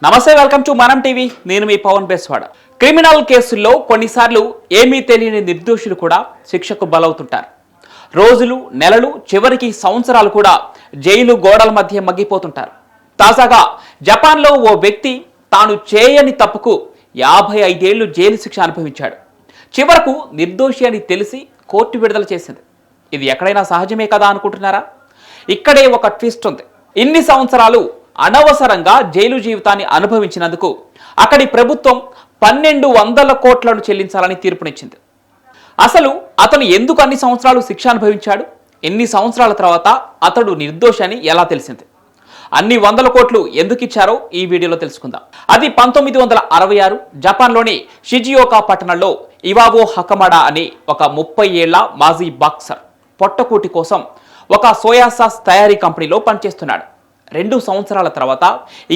నమస్తే, welcome to మనం TV. నేను మీ పవన్ బెస్వాడ. క్రిమినల్ కేసుల్లో కొన్నిసార్లు ఏమీ తెలియని నిర్దోషులు కూడా శిక్షకు బలవుతుంటారు. రోజులు, నెలలు, చివరికి సంవత్సరాలు కూడా జైలు గోడల మధ్య మగ్గిపోతుంటారు. తాజాగా జపాన్లో ఓ వ్యక్తి తాను చేయని తప్పుకు 55 ఏళ్లు జైలు శిక్ష అనుభవించాడు. చివరకు నిర్దోషి అని తెలిసి కోర్టు విడుదల చేసింది. ఇది ఎక్కడైనా సహజమే కదా అనుకుంటున్నారా? ఇక్కడే ఒక ట్విస్ట్ ఉంది. ఇన్ని సంవత్సరాలు అనవసరంగా జైలు జీవితాన్ని అనుభవించినందుకు అక్కడి ప్రభుత్వం 1200 కోట్లను చెల్లించాలని తీర్పునిచ్చింది. అసలు అతను ఎందుకు అన్ని సంవత్సరాలు శిక్ష అనుభవించాడు? ఎన్ని సంవత్సరాల తర్వాత అతడు నిర్దోషి అని ఎలా తెలిసింది? అన్ని 100 కోట్లు ఎందుకు ఇచ్చారో ఈ వీడియోలో తెలుసుకుందాం. అది 1966 జపాన్లోని షిజుయోకా పట్టణంలో ఇవావో హకమడా అనే ఒక 30 ఏళ్ల మాజీ బాక్సర్ పొట్టకూటి కోసం ఒక సోయా సాస్ తయారీ కంపెనీలో పనిచేస్తున్నాడు. 2 సంవత్సరాల తర్వాత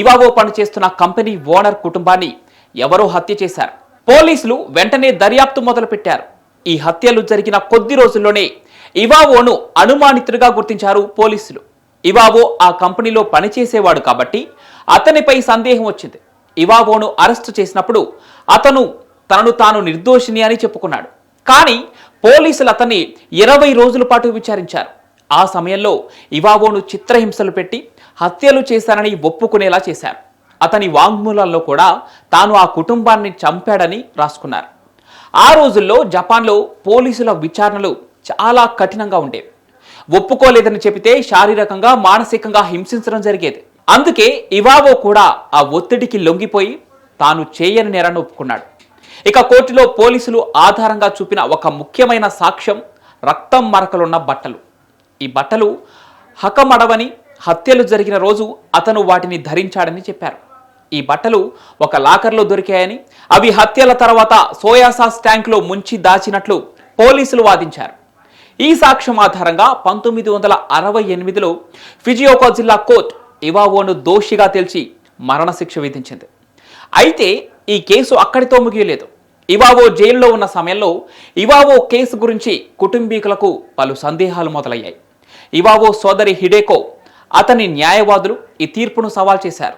ఇవావో పనిచేస్తున్న కంపెనీ ఓనర్ కుటుంబాన్ని ఎవరో హత్య చేశారు. పోలీసులు వెంటనే దర్యాప్తు మొదలుపెట్టారు. ఈ హత్యలు జరిగిన కొద్ది రోజుల్లోనే ఇవావోను అనుమానితుడిగా గుర్తించారు పోలీసులు. ఇవావో ఆ కంపెనీలో పనిచేసేవాడు కాబట్టి అతనిపై సందేహం వచ్చింది. ఇవావోను అరెస్టు చేసినప్పుడు అతను తనను తాను నిర్దోషిని అని చెప్పుకున్నాడు. కానీ పోలీసులు అతన్ని 20 రోజుల పాటు విచారించారు. ఆ సమయంలో ఇవావోను చిత్రహింసలు పెట్టి హత్యలు చేశానని ఒప్పుకునేలా చేశారు. అతని వాంగ్మూలాల్లో కూడా తాను ఆ కుటుంబాన్ని చంపాడని రాసుకున్నారు. ఆ రోజుల్లో జపాన్లో పోలీసుల విచారణలు చాలా కఠినంగా ఉండేవి. ఒప్పుకోలేదని చెబితే శారీరకంగా, మానసికంగా హింసించడం జరిగేది. అందుకే ఇవావో కూడా ఆ ఒత్తిడికి లొంగిపోయి తాను చేయని నేరాన్ని ఒప్పుకున్నాడు. ఇక కోర్టులో పోలీసులు ఆధారంగా చూపిన ఒక ముఖ్యమైన సాక్ష్యం రక్తం మరకలున్న బట్టలు. ఈ బట్టలు హకమడవని, హత్యలు జరిగిన రోజు అతను వాటిని ధరించాడని చెప్పారు. ఈ బట్టలు ఒక లాకర్లో దొరికాయని, అవి హత్యల తర్వాత సోయా సాస్ ట్యాంకులో ముంచి దాచినట్లు పోలీసులు వాదించారు. ఈ సాక్ష్యం ఆధారంగా 1968లో షిజుయోకా జిల్లా కోర్టు ఇవావోను దోషిగా తేల్చి మరణశిక్ష విధించింది. అయితే ఈ కేసు అక్కడితో ముగియలేదు. ఇవావో జైల్లో ఉన్న సమయంలో ఇవావో కేసు గురించి కుటుంబీకులకు పలు సందేహాలు మొదలయ్యాయి. ఇవావో సోదరి హిడేకో, అతని న్యాయవాదులు ఈ తీర్పును సవాల్ చేశారు.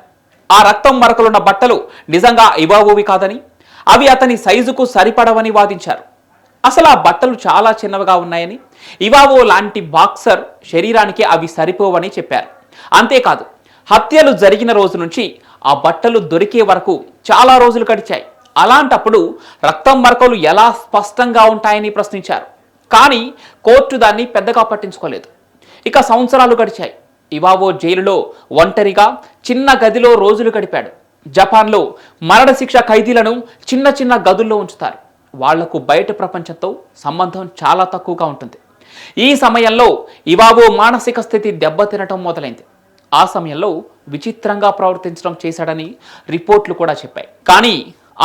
ఆ రక్తం మరకలున్న బట్టలు నిజంగా ఇవావోవి కాదని, అవి అతని సైజుకు సరిపడవని వాదించారు. అసలు ఆ బట్టలు చాలా చిన్నవిగా ఉన్నాయని, ఇవావో లాంటి బాక్సర్ శరీరానికి అవి సరిపోవని చెప్పారు. అంతేకాదు, హత్యలు జరిగిన రోజు నుంచి ఆ బట్టలు దొరికే వరకు చాలా రోజులు గడిచాయి. అలాంటప్పుడు రక్తం మరకలు ఎలా స్పష్టంగా ఉంటాయని ప్రశ్నించారు. కానీ కోర్టు దాన్ని పెద్దగా పట్టించుకోలేదు. ఇక సంవత్సరాలు గడిచాయి. ఇవావో జైలులో ఒంటరిగా చిన్న గదిలో రోజులు గడిపాడు. జపాన్లో మరణశిక్ష ఖైదీలను చిన్న చిన్న గదుల్లో ఉంచుతారు. వాళ్లకు బయట ప్రపంచంతో సంబంధం చాలా తక్కువగా ఉంటుంది. ఈ సమయంలో ఇవావో మానసిక స్థితి దెబ్బతినటం మొదలైంది. ఆ సమయంలో విచిత్రంగా ప్రవర్తించడం చేశాడని రిపోర్ట్లు కూడా చెప్పాయి. కానీ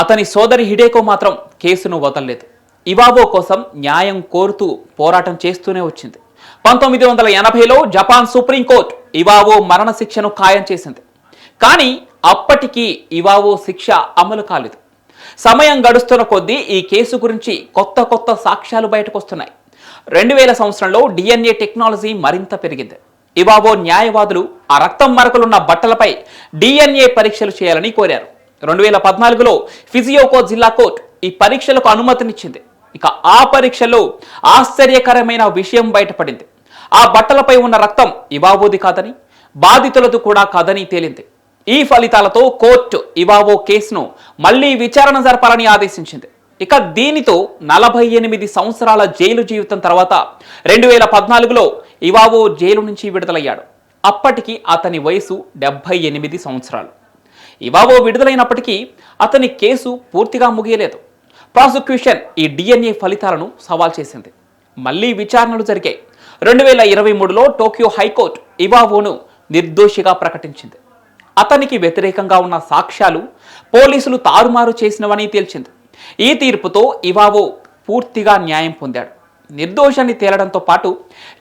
అతని సోదరి హిడేకో మాత్రం కేసును వదలలేదు. ఇవావో కోసం న్యాయం కోరుతూ పోరాటం చేస్తూనే వచ్చింది. 1980లో జపాన్ సుప్రీంకోర్టు ఇవావో మరణశిక్షను ఖాయం చేసింది. కానీ అప్పటికీ ఇవావో శిక్ష అమలు కాలేదు. సమయం గడుస్తున్న కొద్దీ ఈ కేసు గురించి కొత్త సాక్ష్యాలు బయటకు వస్తున్నాయి. 2000 సంవత్సరంలో DNA టెక్నాలజీ మరింత పెరిగింది. ఇవావో న్యాయవాదులు ఆ రక్తం మరకలున్న బట్టలపై DNA పరీక్షలు చేయాలని కోరారు. 2014లో షిజుయోకా జిల్లా కోర్టు ఈ పరీక్షలకు అనుమతినిచ్చింది. ఇక ఆ పరీక్షలో ఆశ్చర్యకరమైన విషయం బయటపడింది. ఆ బట్టలపై ఉన్న రక్తం ఇవావోది కాదని, బాధితులది కూడా కాదని తేలింది. ఈ ఫలితాలతో కోర్టు ఇవావో కేసును మళ్లీ విచారణ జరపాలని ఆదేశించింది. ఇక దీనితో 48 సంవత్సరాల జైలు జీవితం తర్వాత 2014లో ఇవావో జైలు నుంచి విడుదలయ్యాడు. అప్పటికి అతని వయసు 78 సంవత్సరాలు. ఇవావో విడుదలైనప్పటికీ అతని కేసు పూర్తిగా ముగియలేదు. ప్రాసిక్యూషన్ ఈ DNA ఫలితాలను సవాల్ చేసింది. మళ్లీ విచారణలు జరిగాయి. 2023లో టోక్యో హైకోర్టు ఇవావోను నిర్దోషిగా ప్రకటించింది. అతనికి వ్యతిరేకంగా ఉన్న సాక్ష్యాలు పోలీసులు తారుమారు చేసినవని తేల్చింది. ఈ తీర్పుతో ఇవావో పూర్తిగా న్యాయం పొందాడు. నిర్దోషాన్ని తేలడంతో పాటు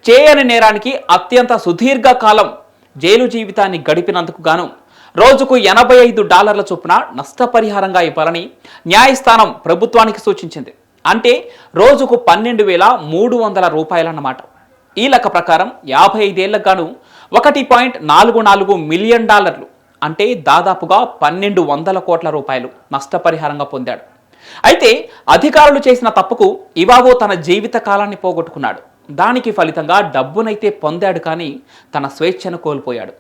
చేయని నేరానికి అత్యంత సుదీర్ఘ కాలం జైలు జీవితాన్ని గడిపినందుకు గాను రోజుకు $85 చొప్పున నష్టపరిహారంగా ఇవ్వాలని న్యాయస్థానం ప్రభుత్వానికి సూచించింది. అంటే రోజుకు 12,300 రూపాయలన్నమాట. ఈ లెక్క ప్రకారం 55 ఏళ్లకు గాను $1.44 మిలియన్ అంటే దాదాపుగా 1200 కోట్ల రూపాయలు నష్టపరిహారంగా పొందాడు. అయితే అధికారులు చేసిన తప్పుకు ఇవావో తన జీవిత కాలాన్ని పోగొట్టుకున్నాడు. దానికి ఫలితంగా డబ్బునైతే పొందాడు, కానీ తన స్వేచ్ఛను కోల్పోయాడు.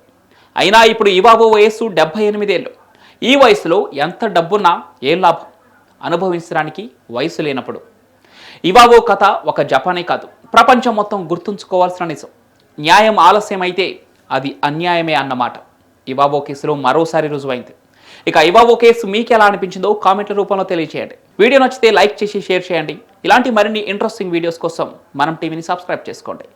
అయినా ఇప్పుడు ఇవావో వయస్సు 78 ఏళ్ళు. ఈ వయసులో ఎంత డబ్బున్నా ఏం లాభం? అనుభవించడానికి వయసు లేనప్పుడు. ఇవావో కథ ఒక జపానే కాదు, ప్రపంచం మొత్తం గుర్తుంచుకోవాల్సిన నిజం. న్యాయం ఆలస్యమైతే అది అన్యాయమే అన్నమాట ఇవావో కేసులో మరోసారి రుజువైంది. ఇక ఇవావో కేసు మీకు ఎలా అనిపించిందో కామెంట్ల రూపంలో తెలియజేయండి. వీడియో నచ్చితే లైక్ చేసి షేర్ చేయండి. ఇలాంటి మరిన్ని ఇంట్రెస్టింగ్ వీడియోస్ కోసం మనం టీవీని సబ్స్క్రైబ్ చేసుకోండి.